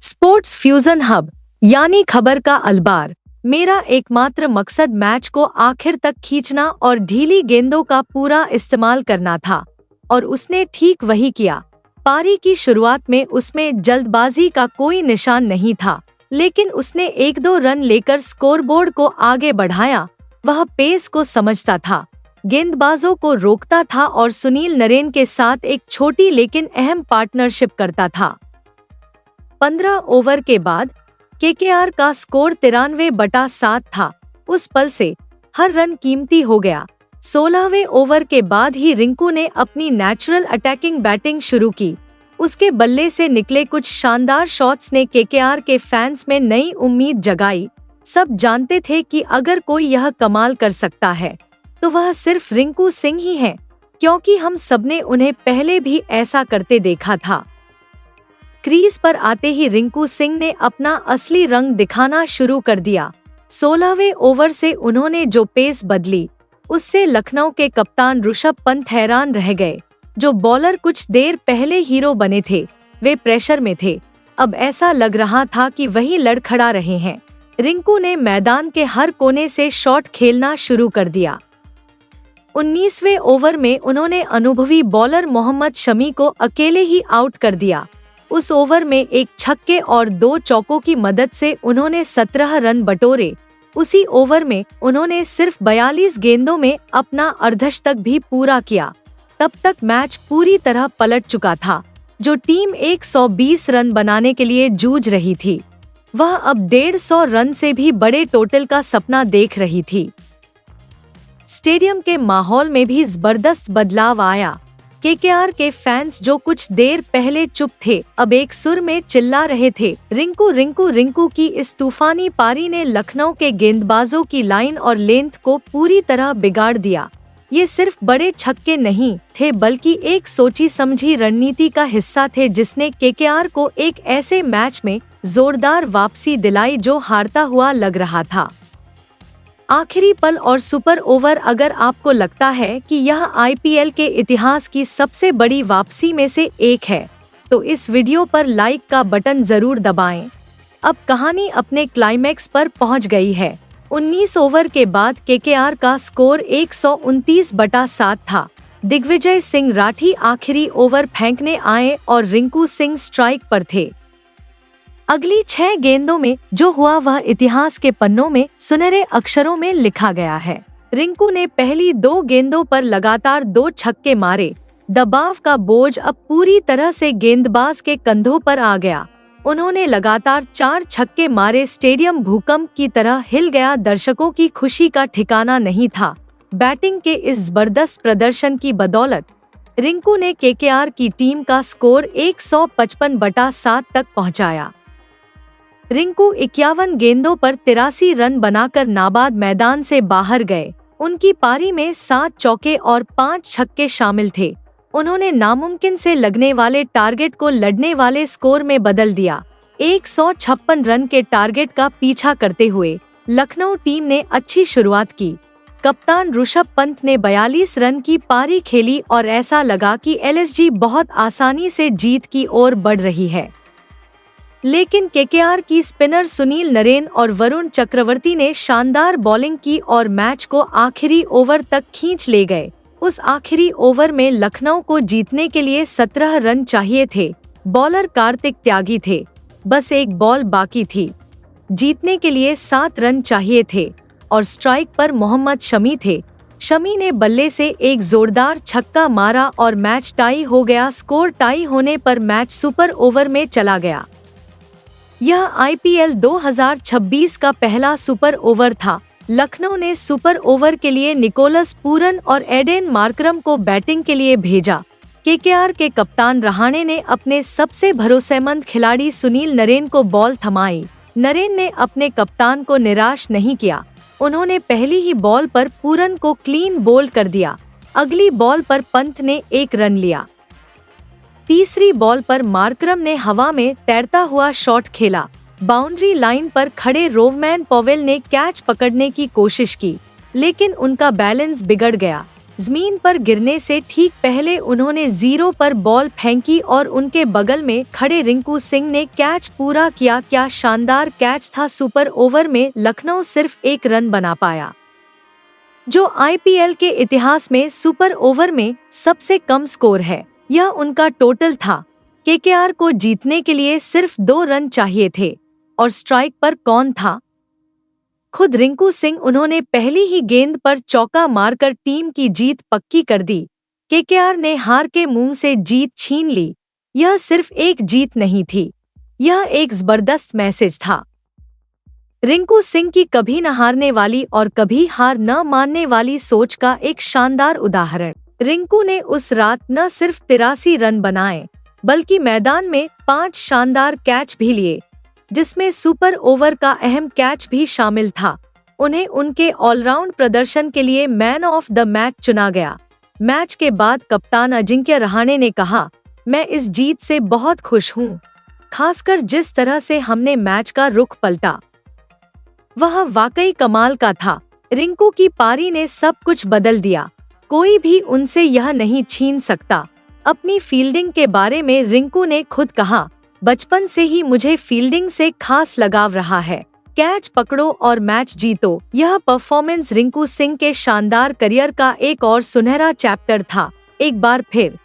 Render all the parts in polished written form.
Sports fusion hub यानी खबर का अलबार। मेरा एकमात्र मकसद मैच को आखिर तक खींचना और ढीली गेंदों का पूरा इस्तेमाल करना था, और उसने ठीक वही किया। पारी की शुरुआत में उसमें जल्दबाजी का कोई निशान नहीं था, लेकिन उसने 1-2 रन लेकर स्कोरबोर्ड को आगे बढ़ाया। वह पेस को समझता था, गेंदबाजों को रोकता था और सुनील नरेन के साथ एक छोटी लेकिन अहम पार्टनरशिप करता था। 15 ओवर के बाद केकेआर का स्कोर 93/7 था। उस पल से हर रन कीमती हो गया। 16वें ओवर के बाद ही रिंकू ने अपनी नेचुरल अटैकिंग बैटिंग शुरू की। उसके बल्ले से निकले कुछ शानदार शॉट्स ने केकेआर के फैंस में नई उम्मीद जगाई। सब जानते थे कि अगर कोई यह कमाल कर सकता है तो वह सिर्फ रिंकू सिंह ही है, क्योंकि हम सबने उन्हें पहले भी ऐसा करते देखा था। क्रीज पर आते ही रिंकू सिंह ने अपना असली रंग दिखाना शुरू कर दिया। 16वें ओवर से उन्होंने जो पेस बदली, उससे लखनऊ के कप्तान ऋषभ पंत हैरान रह गए। जो बॉलर कुछ देर पहले हीरो बने थे, वे प्रेशर में थे। अब ऐसा लग रहा था कि वही लड़खड़ा रहे हैं। रिंकू ने मैदान के हर कोने से शॉट खेलना शुरू कर दिया। 19वें ओवर में उन्होंने अनुभवी बॉलर मोहम्मद शमी को अकेले ही आउट कर दिया। उस ओवर में एक छक्के और 2 चौकों की मदद से उन्होंने 17 रन बटोरे। उसी ओवर में उन्होंने सिर्फ 42 गेंदों में अपना अर्धशतक भी पूरा किया। तब तक मैच पूरी तरह पलट चुका था। जो टीम 120 रन बनाने के लिए जूझ रही थी, वह अब 150 रन से भी बड़े टोटल का सपना देख रही थी। स्टेडियम के माहौल में भी जबरदस्त बदलाव आया। केकेआर के फैंस जो कुछ देर पहले चुप थे, अब एक सुर में चिल्ला रहे थे, रिंकू रिंकू रिंकू। की इस तूफानी पारी ने लखनऊ के गेंदबाजों की लाइन और लेंथ को पूरी तरह बिगाड़ दिया। ये सिर्फ बड़े छक्के नहीं थे, बल्कि एक सोची समझी रणनीति का हिस्सा थे, जिसने केकेआर को एक ऐसे मैच में जोरदार वापसी दिलाई जो हारता हुआ लग रहा था। आखिरी पल और सुपर ओवर। अगर आपको लगता है कि यह आईपीएल के इतिहास की सबसे बड़ी वापसी में से एक है, तो इस वीडियो पर लाइक का बटन जरूर दबाएं। अब कहानी अपने क्लाइमैक्स पर पहुंच गई है। 19 ओवर के बाद केकेआर का स्कोर 129/7 था। दिग्विजय सिंह राठी आखिरी ओवर फेंकने आए और रिंकू सिंह स्ट्राइक पर थे। अगली 6 गेंदों में जो हुआ वह इतिहास के पन्नों में सुनहरे अक्षरों में लिखा गया है। रिंकू ने पहली 2 गेंदों पर लगातार 2 छक्के मारे। दबाव का बोझ अब पूरी तरह से गेंदबाज के कंधों पर आ गया। उन्होंने लगातार 4 छक्के मारे। स्टेडियम भूकंप की तरह हिल गया। दर्शकों की खुशी का ठिकाना नहीं था। बैटिंग के इस जबरदस्त प्रदर्शन की बदौलत रिंकू ने केकेआर की टीम का स्कोर 155/7 तक पहुंचाया। रिंकू 51 गेंदों पर 83 रन बनाकर नाबाद मैदान से बाहर गए। उनकी पारी में 7 चौके और 5 छक्के शामिल थे। उन्होंने नामुमकिन से लगने वाले टारगेट को लड़ने वाले स्कोर में बदल दिया। 156 रन के टारगेट का पीछा करते हुए लखनऊ टीम ने अच्छी शुरुआत की। कप्तान ऋषभ पंत ने 42 रन की पारी खेली और ऐसा लगा कि एलएसजी बहुत आसानी से जीत की ओर बढ़ रही है। लेकिन केकेआर की स्पिनर सुनील नरेन और वरुण चक्रवर्ती ने शानदार बॉलिंग की और मैच को आखिरी ओवर तक खींच ले गए। उस आखिरी ओवर में लखनऊ को जीतने के लिए 17 रन चाहिए थे। बॉलर कार्तिक त्यागी थे। बस एक बॉल बाकी थी। जीतने के लिए 7 रन चाहिए थे और स्ट्राइक पर मोहम्मद शमी थे। शमी ने बल्ले से एक जोरदार छक्का मारा और मैच टाई हो गया। स्कोर टाई होने पर मैच सुपर ओवर में चला गया। यह आईपीएल 2026 का पहला सुपर ओवर था। लखनऊ ने सुपर ओवर के लिए निकोलस पूरन और एडेन मार्करम को बैटिंग के लिए भेजा। केकेआर के कप्तान रहाणे ने अपने सबसे भरोसेमंद खिलाड़ी सुनील नरेन को बॉल थमाई। नरेन ने अपने कप्तान को निराश नहीं किया। उन्होंने पहली ही बॉल पर पूरन को क्लीन बोल्ड कर दिया। अगली बॉल पर पंत ने 1 रन लिया। तीसरी बॉल पर मार्करम ने हवा में तैरता हुआ शॉट खेला। बाउंड्री लाइन पर खड़े रोवमैन पॉवेल ने कैच पकड़ने की कोशिश की, लेकिन उनका बैलेंस बिगड़ गया। जमीन पर गिरने से ठीक पहले उन्होंने 0 पर बॉल फेंकी और उनके बगल में खड़े रिंकू सिंह ने कैच पूरा किया। क्या शानदार कैच था। सुपर ओवर में लखनऊ सिर्फ 1 रन बना पाया, जो आईपीएल के इतिहास में सुपर ओवर में सबसे कम स्कोर है। यह उनका टोटल था। केकेआर को जीतने के लिए सिर्फ 2 रन चाहिए थे और स्ट्राइक पर कौन था? खुद रिंकू सिंह। उन्होंने पहली ही गेंद पर चौका मारकर टीम की जीत पक्की कर दी। केकेआर ने हार के मुंह से जीत छीन ली। यह सिर्फ एक जीत नहीं थी, यह एक जबरदस्त मैसेज था। रिंकू सिंह की कभी न हारने वाली और कभी हार न मानने वाली सोच का एक शानदार उदाहरण। रिंकू ने उस रात न सिर्फ 83 रन बनाए, बल्कि मैदान में 5 शानदार कैच भी लिए, जिसमें सुपर ओवर का अहम कैच भी शामिल था। उन्हें उनके ऑलराउंड प्रदर्शन के लिए मैन ऑफ द मैच चुना गया। मैच के बाद कप्तान अजिंक्य रहाणे ने कहा, मैं इस जीत से बहुत खुश हूँ, खासकर जिस तरह से हमने मैच का रुख पलटा। वह वाकई कमाल का था। रिंकू की पारी ने सब कुछ बदल दिया। कोई भी उनसे यह नहीं छीन सकता। अपनी फील्डिंग के बारे में रिंकू ने खुद कहा, बचपन से ही मुझे फील्डिंग से खास लगाव रहा है। कैच पकड़ो और मैच जीतो। यह परफॉर्मेंस रिंकू सिंह के शानदार करियर का एक और सुनहरा चैप्टर था। एक बार फिर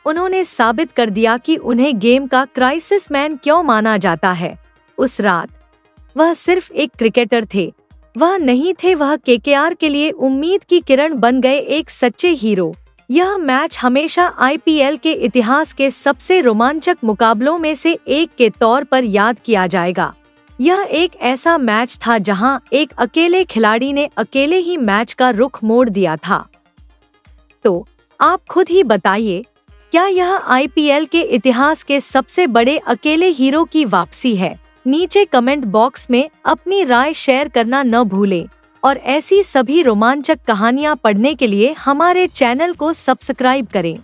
उन्होंने साबित कर दिया कि उन्हें गेम का क्राइसिस मैन क्यों माना जाता है। उस रात वह सिर्फ एक क्रिकेटर थे, वह नहीं थे, वह केकेआर के लिए उम्मीद की किरण बन गए, एक सच्चे हीरो। यह मैच हमेशा आईपीएल के इतिहास के सबसे रोमांचक मुकाबलों में से एक के तौर पर याद किया जाएगा। यह एक ऐसा मैच था जहां एक अकेले खिलाड़ी ने अकेले ही मैच का रुख मोड़ दिया था। तो आप खुद ही बताइए, क्या यह आईपीएल के इतिहास के सबसे बड़े अकेले हीरो की वापसी है? नीचे कमेंट बॉक्स में अपनी राय शेयर करना न भूलें और ऐसी सभी रोमांचक कहानियां पढ़ने के लिए हमारे चैनल को सब्सक्राइब करें।